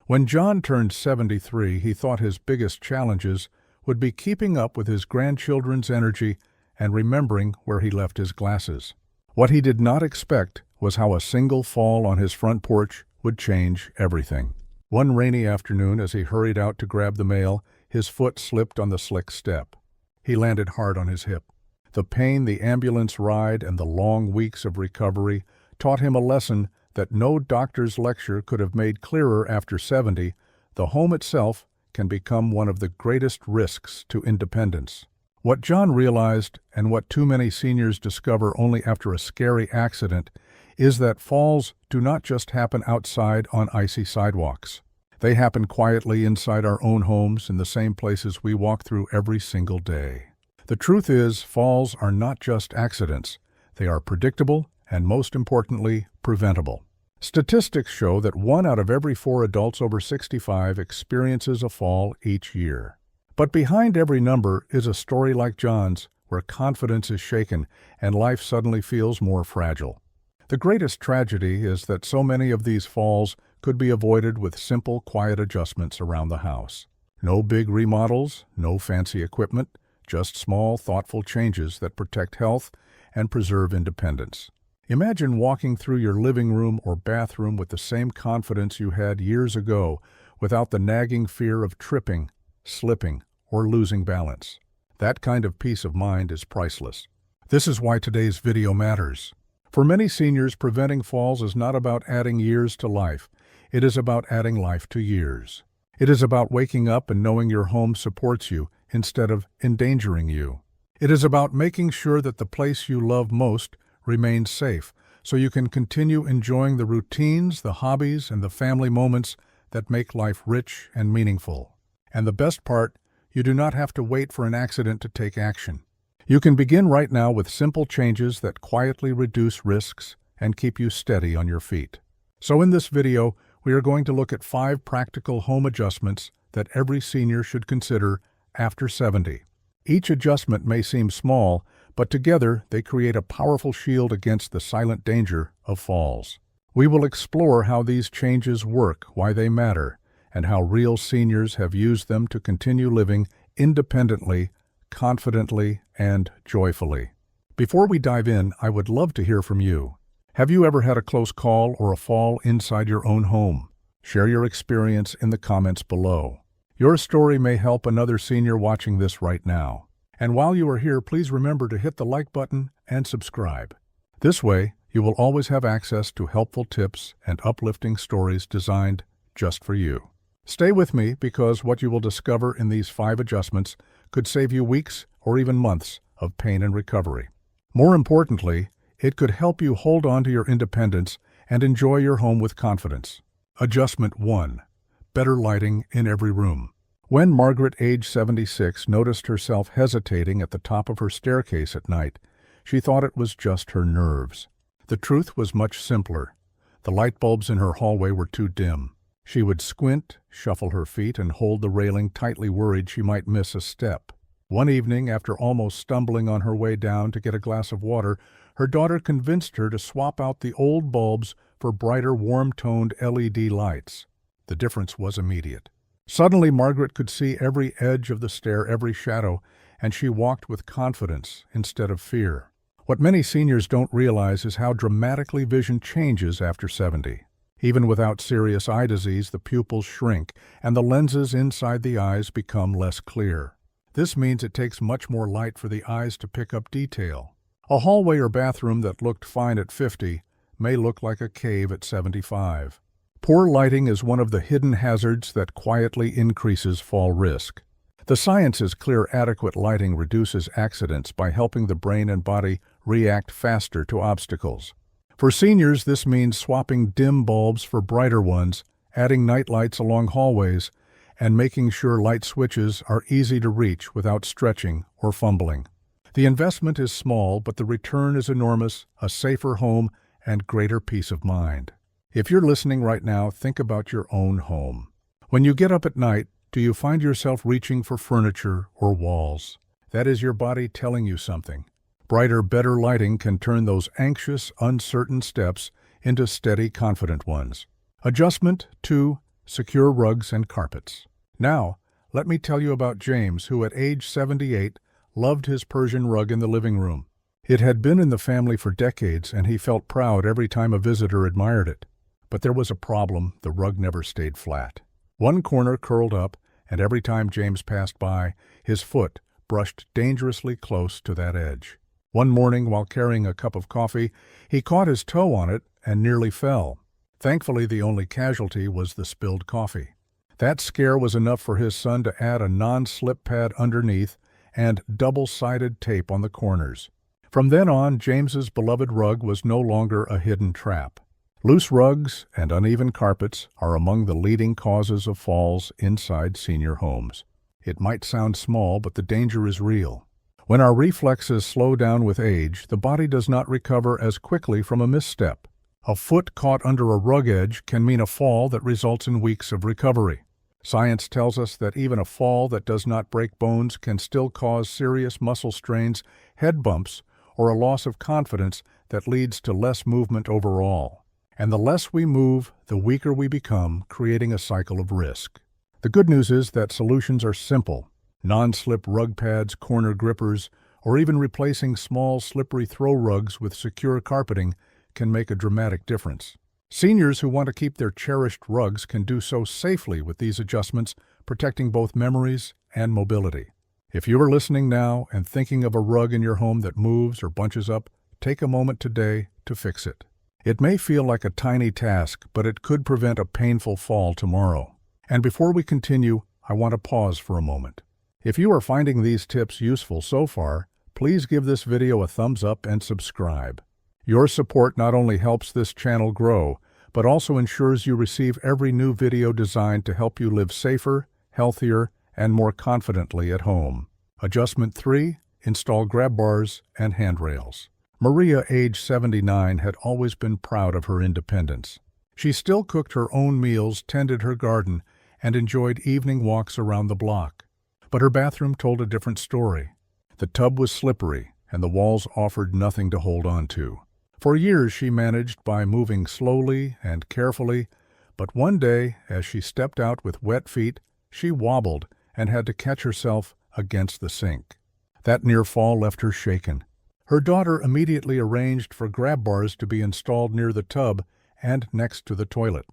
When John turned 73, he thought his biggest challenges would be keeping up with his grandchildren's energy and remembering where he left his glasses. What he did not expect was how a single fall on his front porch would change everything. One rainy afternoon, as he hurried out to grab the mail, his foot slipped on the slick step. He landed hard on his hip. The pain, the ambulance ride, and the long weeks of recovery taught him a lesson that no doctor's lecture could have made clearer. After 70, the home itself can become one of the greatest risks to independence. What John realized, and what too many seniors discover only after a scary accident, is that falls do not just happen outside on icy sidewalks. They happen quietly inside our own homes, in the same places we walk through every single day. The truth is, falls are not just accidents. They are predictable and, most importantly, preventable. Statistics show that 1 out of every 4 adults over 65 experiences a fall each year. But behind every number is a story like John's, where confidence is shaken and life suddenly feels more fragile. The greatest tragedy is that so many of these falls could be avoided with simple, quiet adjustments around the house. No big remodels, no fancy equipment, just small, thoughtful changes that protect health and preserve independence. Imagine walking through your living room or bathroom with the same confidence you had years ago, without the nagging fear of tripping, slipping, or losing balance. That kind of peace of mind is priceless. This is why today's video matters. For many seniors, preventing falls is not about adding years to life. It is about adding life to years. It is about waking up and knowing your home supports you instead of endangering you. It is about making sure that the place you love most remains safe, so you can continue enjoying the routines, the hobbies, and the family moments that make life rich and meaningful. And the best part, you do not have to wait for an accident to take action. You can begin right now with simple changes that quietly reduce risks and keep you steady on your feet. So in this video, we are going to look at 5 practical home adjustments that every senior should consider after 70. Each adjustment may seem small, but together they create a powerful shield against the silent danger of falls. We will explore how these changes work, why they matter, and how real seniors have used them to continue living independently, confidently, and joyfully. Before we dive in, I would love to hear from you. Have you ever had a close call or a fall inside your own home? Share your experience in the comments below. Your story may help another senior watching this right now. And while you are here, please remember to hit the like button and subscribe. This way, you will always have access to helpful tips and uplifting stories designed just for you. Stay with me, because what you will discover in these 5 adjustments could save you weeks or even months of pain and recovery. More importantly, it could help you hold on to your independence and enjoy your home with confidence. Adjustment 1. Better lighting in every room. When Margaret, age 76, noticed herself hesitating at the top of her staircase at night, she thought it was just her nerves. The truth was much simpler. The light bulbs in her hallway were too dim. She would squint, shuffle her feet, and hold the railing tightly, worried she might miss a step. One evening, after almost stumbling on her way down to get a glass of water, her daughter convinced her to swap out the old bulbs for brighter, warm-toned LED lights. The difference was immediate. Suddenly, Margaret could see every edge of the stair, every shadow, and she walked with confidence instead of fear. What many seniors don't realize is how dramatically vision changes after 70. Even without serious eye disease, the pupils shrink, and the lenses inside the eyes become less clear. This means it takes much more light for the eyes to pick up detail. A hallway or bathroom that looked fine at 50 may look like a cave at 75. Poor lighting is one of the hidden hazards that quietly increases fall risk. The science is clear: adequate lighting reduces accidents by helping the brain and body react faster to obstacles. For seniors, this means swapping dim bulbs for brighter ones, adding night lights along hallways, and making sure light switches are easy to reach without stretching or fumbling. The investment is small, but the return is enormous: a safer home and greater peace of mind. If you're listening right now, think about your own home. When you get up at night, do you find yourself reaching for furniture or walls? That is your body telling you something. Brighter, better lighting can turn those anxious, uncertain steps into steady, confident ones. Adjustment 2. secure rugs and carpets. Now, let me tell you about James, who at age 78 loved his Persian rug in the living room. It had been in the family for decades, and he felt proud every time a visitor admired it. But there was a problem: the rug never stayed flat. One corner curled up, and every time James passed by, his foot brushed dangerously close to that edge. One morning, while carrying a cup of coffee, he caught his toe on it and nearly fell. Thankfully, the only casualty was the spilled coffee. That scare was enough for his son to add a non-slip pad underneath and double-sided tape on the corners. From then on, James's beloved rug was no longer a hidden trap. Loose rugs and uneven carpets are among the leading causes of falls inside senior homes. It might sound small, but the danger is real. When our reflexes slow down with age, the body does not recover as quickly from a misstep. A foot caught under a rug edge can mean a fall that results in weeks of recovery. Science tells us that even a fall that does not break bones can still cause serious muscle strains, head bumps, or a loss of confidence that leads to less movement overall. And the less we move, the weaker we become, creating a cycle of risk. The good news is that solutions are simple. Non-slip rug pads, corner grippers, or even replacing small slippery throw rugs with secure carpeting can make a dramatic difference. Seniors who want to keep their cherished rugs can do so safely with these adjustments, protecting both memories and mobility. If you are listening now and thinking of a rug in your home that moves or bunches up, take a moment today to fix it. It may feel like a tiny task, but it could prevent a painful fall tomorrow. And before we continue, I want to pause for a moment. If you are finding these tips useful so far, please give this video a thumbs up and subscribe. Your support not only helps this channel grow, but also ensures you receive every new video designed to help you live safer, healthier, and more confidently at home. Adjustment 3. Install grab bars and handrails. Maria, age 79, had always been proud of her independence. She still cooked her own meals, tended her garden, and enjoyed evening walks around the block. But her bathroom told a different story. The tub was slippery, and the walls offered nothing to hold on to. For years she managed by moving slowly and carefully, but one day, as she stepped out with wet feet, she wobbled and had to catch herself against the sink. That near fall left her shaken. Her daughter immediately arranged for grab bars to be installed near the tub and next to the toilet.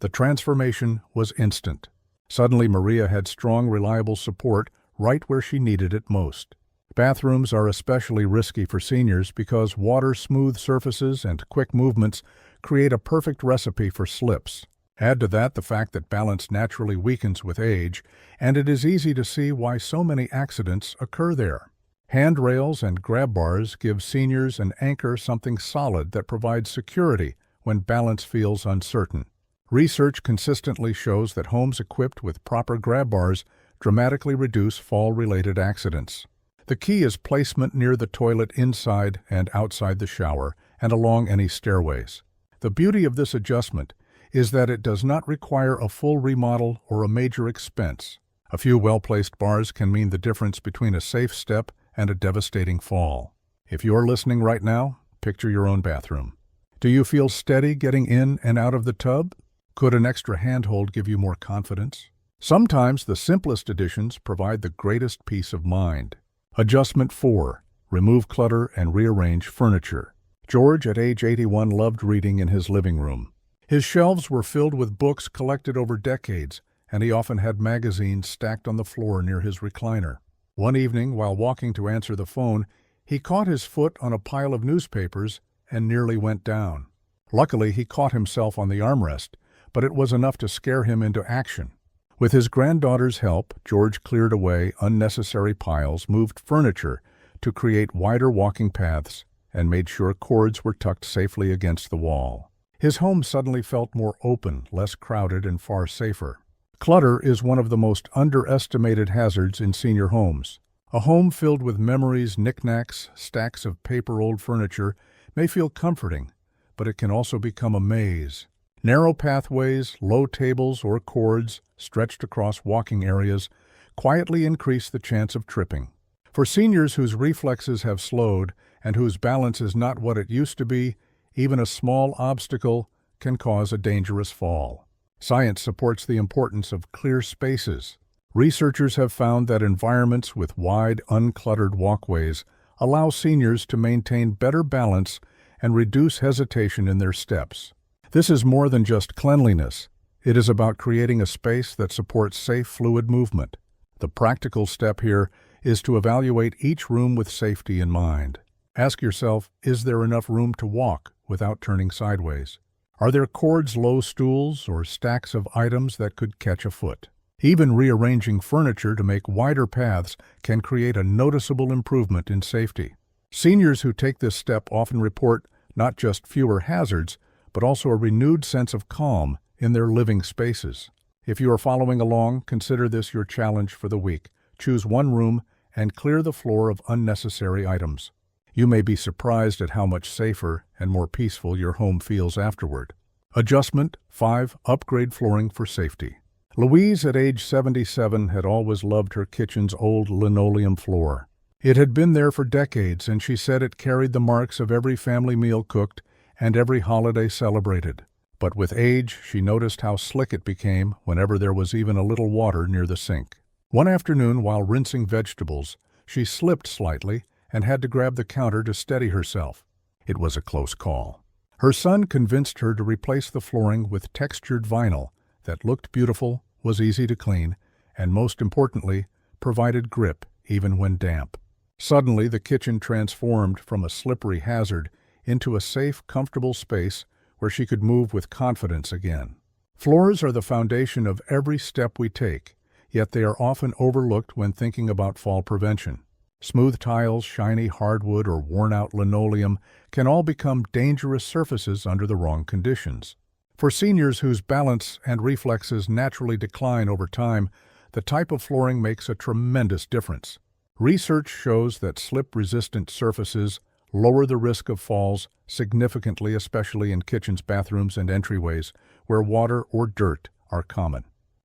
The transformation was instant. Suddenly, Maria had strong, reliable support right where she needed it most. Bathrooms are especially risky for seniors because water-smooth surfaces and quick movements create a perfect recipe for slips. Add to that the fact that balance naturally weakens with age, and it is easy to see why so many accidents occur there. Handrails and grab bars give seniors an anchor, something solid that provides security when balance feels uncertain. Research consistently shows that homes equipped with proper grab bars dramatically reduce fall-related accidents. The key is placement near the toilet, inside and outside the shower, and along any stairways. The beauty of this adjustment is that it does not require a full remodel or a major expense. A few well-placed bars can mean the difference between a safe step and a devastating fall. If you are listening right now, picture your own bathroom. Do you feel steady getting in and out of the tub? Could an extra handhold give you more confidence? Sometimes the simplest additions provide the greatest peace of mind. Adjustment 4. Remove clutter and rearrange furniture. George, at age 81, loved reading in his living room. His shelves were filled with books collected over decades, and he often had magazines stacked on the floor near his recliner. One evening, while walking to answer the phone, he caught his foot on a pile of newspapers and nearly went down. Luckily, he caught himself on the armrest, but it was enough to scare him into action. With his granddaughter's help, George cleared away unnecessary piles, moved furniture to create wider walking paths, and made sure cords were tucked safely against the wall. His home suddenly felt more open, less crowded, and far safer. Clutter is one of the most underestimated hazards in senior homes. A home filled with memories, knickknacks, stacks of paper-old furniture may feel comforting, but it can also become a maze. Narrow pathways, low tables, or cords stretched across walking areas quietly increase the chance of tripping. For seniors whose reflexes have slowed and whose balance is not what it used to be, even a small obstacle can cause a dangerous fall. Science supports the importance of clear spaces. Researchers have found that environments with wide, uncluttered walkways allow seniors to maintain better balance and reduce hesitation in their steps. This is more than just cleanliness. It is about creating a space that supports safe, fluid movement. The practical step here is to evaluate each room with safety in mind. Ask yourself, is there enough room to walk without turning sideways? Are there cords, low stools, or stacks of items that could catch a foot? Even rearranging furniture to make wider paths can create a noticeable improvement in safety. Seniors who take this step often report not just fewer hazards, but also a renewed sense of calm in their living spaces. If you are following along, consider this your challenge for the week. Choose one room and clear the floor of unnecessary items. You may be surprised at how much safer and more peaceful your home feels afterward. Adjustment 5. Upgrade flooring for safety. Louise, at age 77, had always loved her kitchen's old linoleum floor. It had been there for decades, and she said it carried the marks of every family meal cooked and every holiday celebrated. But with age, she noticed how slick it became whenever there was even a little water near the sink. One afternoon, while rinsing vegetables, she slipped slightly and had to grab the counter to steady herself. It was a close call. Her son convinced her to replace the flooring with textured vinyl that looked beautiful, was easy to clean, and most importantly, provided grip even when damp. Suddenly, the kitchen transformed from a slippery hazard into a safe, comfortable space where she could move with confidence again. Floors are the foundation of every step we take, yet they are often overlooked when thinking about fall prevention. Smooth tiles, shiny hardwood, or worn-out linoleum can all become dangerous surfaces under the wrong conditions. For seniors whose balance and reflexes naturally decline over time, the type of flooring makes a tremendous difference. Research shows that slip-resistant surfaces lower the risk of falls significantly, especially in kitchens, bathrooms, and entryways, where water or dirt are common.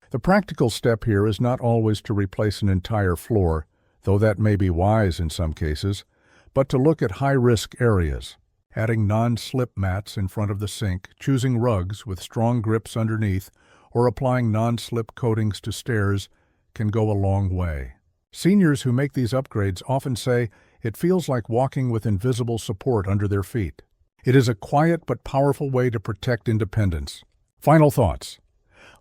The practical step here is not always to replace an entire floor, though that may be wise in some cases, but to look at high-risk areas. Adding non-slip mats in front of the sink, choosing rugs with strong grips underneath, or applying non-slip coatings to stairs can go a long way. Seniors who make these upgrades often say it feels like walking with invisible support under their feet. It is a quiet but powerful way to protect independence. Final thoughts.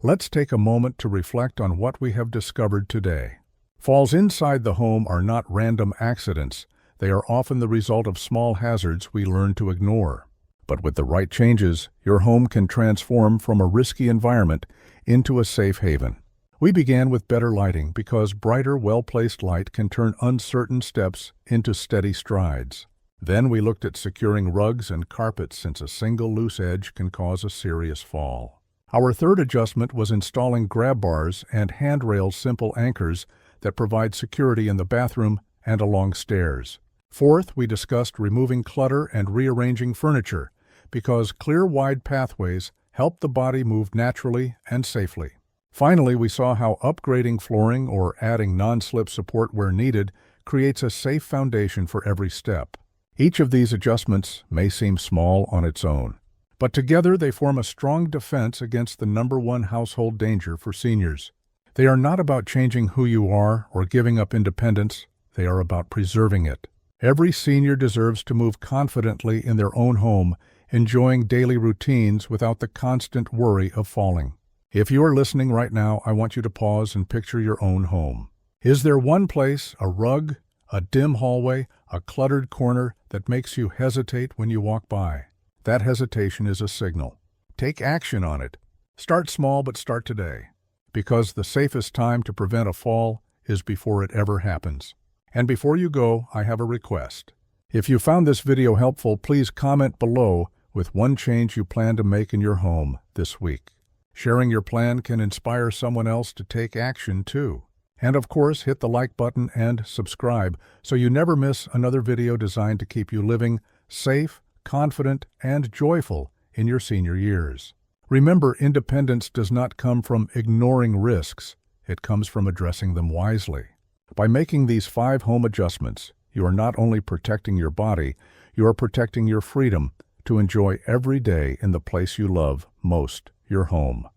Let's take a moment to reflect on what we have discovered today. Falls inside the home are not random accidents. They are often the result of small hazards we learn to ignore. But with the right changes, your home can transform from a risky environment into a safe haven. We began with better lighting because brighter, well-placed light can turn uncertain steps into steady strides. Then we looked at securing rugs and carpets since a single loose edge can cause a serious fall. Our third adjustment was installing grab bars and handrail simple anchors that provide security in the bathroom and along stairs. Fourth, we discussed removing clutter and rearranging furniture because clear, wide pathways help the body move naturally and safely. Finally, we saw how upgrading flooring or adding non-slip support where needed creates a safe foundation for every step. Each of these adjustments may seem small on its own, but together they form a strong defense against the #1 household danger for seniors. They are not about changing who you are or giving up independence. They are about preserving it. Every senior deserves to move confidently in their own home, enjoying daily routines without the constant worry of falling. If you are listening right now, I want you to pause and picture your own home. Is there one place, a rug, a dim hallway, a cluttered corner that makes you hesitate when you walk by? That hesitation is a signal. Take action on it. Start small, but start today. Because the safest time to prevent a fall is before it ever happens. And before you go, I have a request. If you found this video helpful, please comment below with one change you plan to make in your home this week. Sharing your plan can inspire someone else to take action too. And of course, hit the like button and subscribe so you never miss another video designed to keep you living safe, confident, and joyful in your senior years. Remember, independence does not come from ignoring risks. It comes from addressing them wisely. By making these 5 home adjustments, you are not only protecting your body, you are protecting your freedom to enjoy every day in the place you love most, your home.